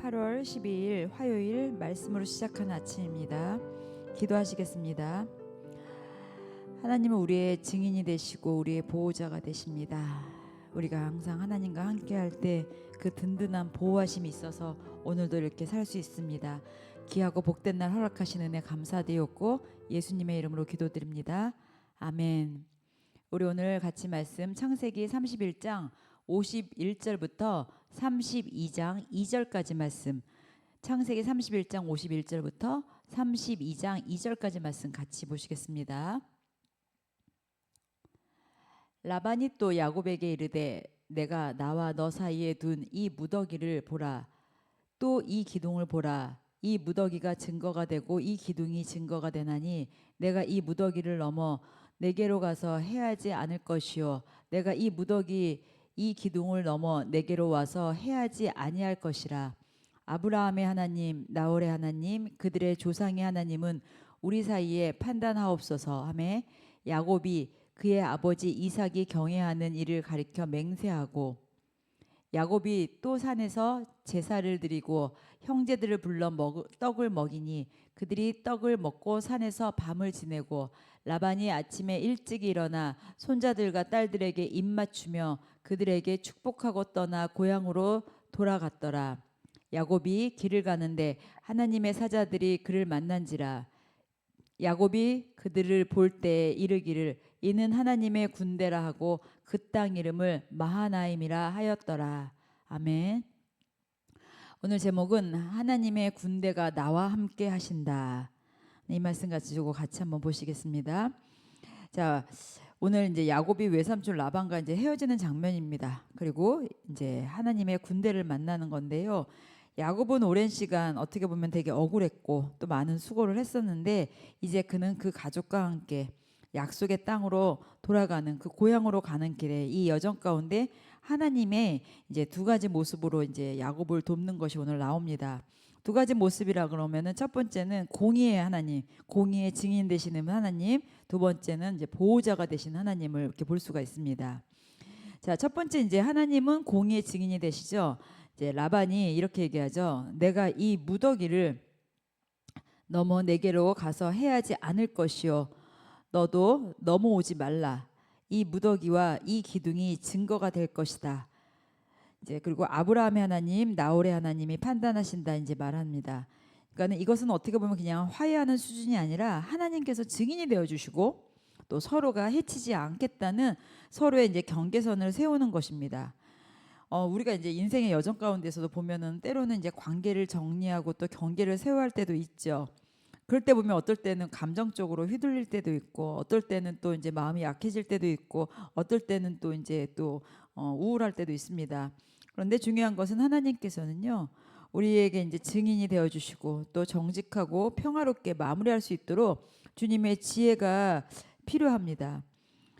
8월 12일 화요일 말씀으로 시작하는 아침입니다. 기도하시겠습니다. 하나님은 우리의 증인이 되시고 우리의 보호자가 되십니다. 우리가 항상 하나님과 함께할 때 그 든든한 보호하심이 있어서 오늘도 이렇게 살 수 있습니다. 귀하고 복된 날 허락하신 은혜 감사드렸고 예수님의 이름으로 기도드립니다. 아멘. 우리 오늘 같이 말씀 창세기 31장 51절부터 32장 2절까지 말씀, 창세기 31장 51절부터 32장 2절까지 말씀 같이 보시겠습니다. 라반이 또 야곱에게 이르되 내가 나와 너 사이에 둔 이 무더기를 보라. 또 이 기둥을 보라. 이 무더기가 증거가 되고 이 기둥이 증거가 되나니 내가 이 무더기를 넘어 내게로 가서 해하지 않을 것이요 내가 이 무더기 이 기둥을 넘어 내게로 와서 해하지 아니할 것이라. 아브라함의 하나님 나홀의 하나님 그들의 조상의 하나님은 우리 사이에 판단하옵소서 하매 야곱이 그의 아버지 이삭이 경외하는 일을 가리켜 맹세하고 야곱이 또 산에서 제사를 드리고 형제들을 불러 떡을 먹이니 그들이 떡을 먹고 산에서 밤을 지내고 라반이 아침에 일찍 일어나 손자들과 딸들에게 입맞추며 그들에게 축복하고 떠나 고향으로 돌아갔더라. 야곱이 길을 가는데 하나님의 사자들이 그를 만난지라. 야곱이 그들을 볼 때에 이르기를 이는 하나님의 군대라 하고 그 땅 이름을 마하나임이라 하였더라. 아멘. 오늘 제목은 하나님의 군대가 나와 함께 하신다. 이 말씀 가지고 같이 한번 보시겠습니다. 자, 오늘 이제 야곱이 외삼촌 라반과 이제 헤어지는 장면입니다. 그리고 이제 하나님의 군대를 만나는 건데요. 야곱은 오랜 시간 어떻게 보면 되게 억울했고 또 많은 수고를 했었는데 이제 그는 그 가족과 함께 약속의 땅으로 돌아가는 그 고향으로 가는 길에 이 여정 가운데 하나님의 이제 두 가지 모습으로 이제 야곱을 돕는 것이 오늘 나옵니다. 두 가지 모습이라 그러면은 첫 번째는 공의의 하나님, 공의의 증인 되시는 하나님, 두 번째는 이제 보호자가 되신 하나님을 이렇게 볼 수가 있습니다. 자, 첫 번째 이제 하나님은 공의의 증인이 되시죠. 이제 라반이 이렇게 얘기하죠. 내가 이 무더기를 넘어 내게로 가서 해하지 않을 것이요. 너도 넘어오지 말라. 이 무더기와 이 기둥이 증거가 될 것이다. 이제 그리고 아브라함의 하나님, 나홀의 하나님이 판단하신다 이제 말합니다. 그러니까는 이것은 어떻게 보면 그냥 화해하는 수준이 아니라 하나님께서 증인이 되어 주시고 또 서로가 해치지 않겠다는 서로의 이제 경계선을 세우는 것입니다. 우리가 이제 인생의 여정 가운데서도 보면은 때로는 이제 관계를 정리하고 또 경계를 세워야 할 때도 있죠. 그럴 때 보면 어떨 때는 감정적으로 휘둘릴 때도 있고 어떨 때는 또 이제 마음이 약해질 때도 있고 어떨 때는 또 이제 또 우울할 때도 있습니다. 그런데 중요한 것은 하나님께서는요. 우리에게 이제 증인이 되어 주시고 또 정직하고 평화롭게 마무리할 수 있도록 주님의 지혜가 필요합니다.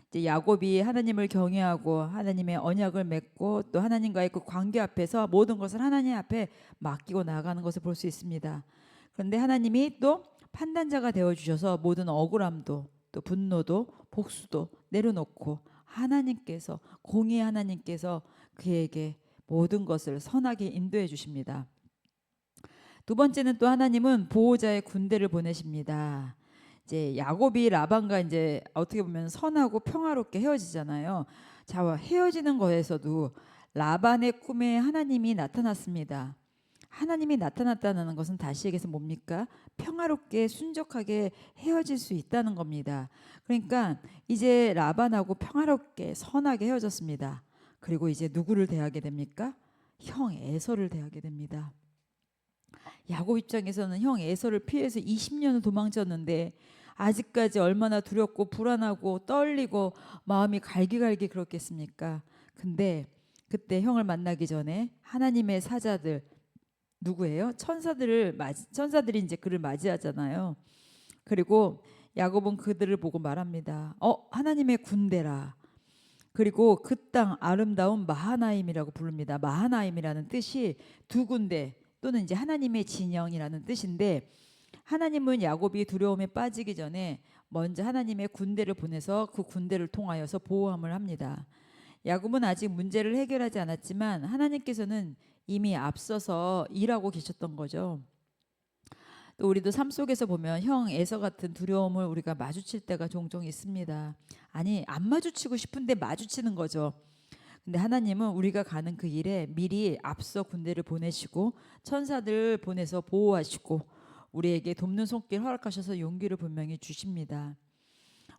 이제 야곱이 하나님을 경외하고 하나님의 언약을 맺고 또 하나님과의 그 관계 앞에서 모든 것을 하나님 앞에 맡기고 나아가는 것을 볼 수 있습니다. 그런데 하나님이 또 판단자가 되어 주셔서 모든 억울함도 또 분노도 복수도 내려놓고 하나님께서 공의의 하나님께서 그에게 모든 것을 선하게 인도해 주십니다. 두 번째는 또 하나님은 보호자의 군대를 보내십니다. 이제 야곱이 라반과 이제 어떻게 보면 선하고 평화롭게 헤어지잖아요. 자, 헤어지는 거에서도 라반의 꿈에 하나님이 나타났습니다. 하나님이 나타났다는 것은 다시 얘기해서 뭡니까? 평화롭게 순적하게 헤어질 수 있다는 겁니다. 그러니까 이제 라반하고 평화롭게 선하게 헤어졌습니다. 그리고 이제 누구를 대하게 됩니까? 형 에서를 대하게 됩니다. 야곱 입장에서는 형 에서를 피해서 20년을 도망쳤는데 아직까지 얼마나 두렵고 불안하고 떨리고 마음이 갈기갈기 그렇겠습니까? 근데 그때 형을 만나기 전에 하나님의 사자들 누구예요? 천사들이 이제 그를 맞이하잖아요. 그리고 야곱은 그들을 보고 말합니다. 하나님의 군대라. 그리고 그 땅 아름다운 마하나임이라고 부릅니다. 마하나임이라는 뜻이 두 군데 또는 이제 하나님의 진영이라는 뜻인데 하나님은 야곱이 두려움에 빠지기 전에 먼저 하나님의 군대를 보내서 그 군대를 통하여서 보호함을 합니다. 야곱은 아직 문제를 해결하지 않았지만 하나님께서는 이미 앞서서 일하고 계셨던 거죠. 또 우리도 삶 속에서 보면 형 에서 같은 두려움을 우리가 마주칠 때가 종종 있습니다. 아니 안 마주치고 싶은데 마주치는 거죠. 근데 하나님은 우리가 가는 그 일에 미리 앞서 군대를 보내시고 천사들 보내서 보호하시고 우리에게 돕는 손길 허락하셔서 용기를 분명히 주십니다.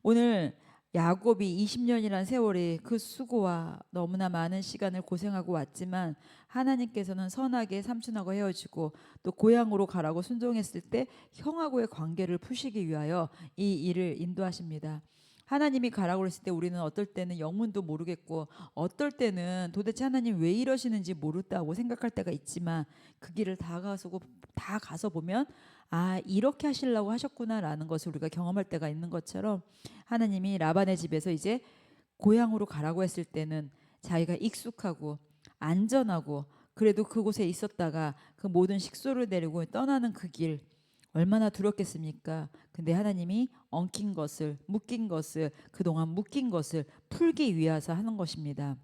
오늘 야곱이 20년이란 세월이 그 수고와 너무나 많은 시간을 고생하고 왔지만 하나님께서는 선하게 삼촌하고 헤어지고 또 고향으로 가라고 순종했을 때 형하고의 관계를 푸시기 위하여 이 일을 인도하십니다. 하나님이 가라고 했을 때 우리는 어떨 때는 영문도 모르겠고 어떨 때는 도대체 하나님 왜 이러시는지 모르다고 생각할 때가 있지만 그 길을 다 가서 보면 아 이렇게 하시려고 하셨구나라는 것을 우리가 경험할 때가 있는 것처럼 하나님이 라반의 집에서 이제 고향으로 가라고 했을 때는 자기가 익숙하고 안전하고 그래도 그곳에 있었다가 그 모든 식소를 내리고 떠나는 그 길 얼마나 두렵겠습니까? 근데 하나님이 엉킨 것을 묶인 것을 그동안 묶인 것을 풀기 위해서 하는 것입니다.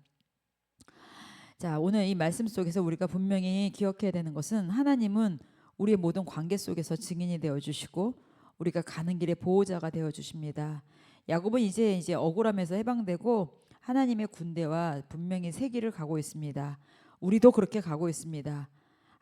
자, 오늘 이 말씀 속에서 우리가 분명히 기억해야 되는 것은 하나님은 우리의 모든 관계 속에서 증인이 되어 주시고 우리가 가는 길에 보호자가 되어 주십니다. 야곱은 이제 억울함에서 해방되고 하나님의 군대와 분명히 새 길을 가고 있습니다. 우리도 그렇게 가고 있습니다.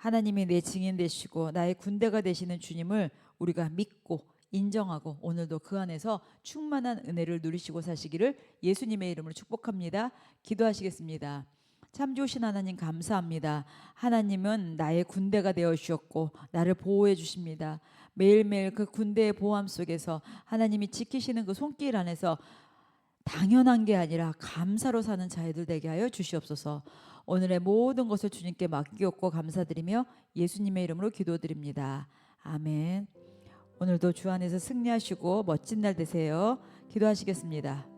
하나님이 내 증인 되시고 나의 군대가 되시는 주님을 우리가 믿고 인정하고 오늘도 그 안에서 충만한 은혜를 누리시고 사시기를 예수님의 이름으로 축복합니다. 기도하시겠습니다. 참 좋으신 하나님 감사합니다. 하나님은 나의 군대가 되어 주셨고 나를 보호해 주십니다. 매일매일 그 군대의 보호함 속에서 하나님이 지키시는 그 손길 안에서 당연한 게 아니라 감사로 사는 자애들 되게 하여 주시옵소서. 오늘의 모든 것을 주님께 맡기옵고 감사드리며 예수님의 이름으로 기도드립니다. 아멘. 오늘도 주 안에서 승리하시고 멋진 날 되세요. 기도하시겠습니다.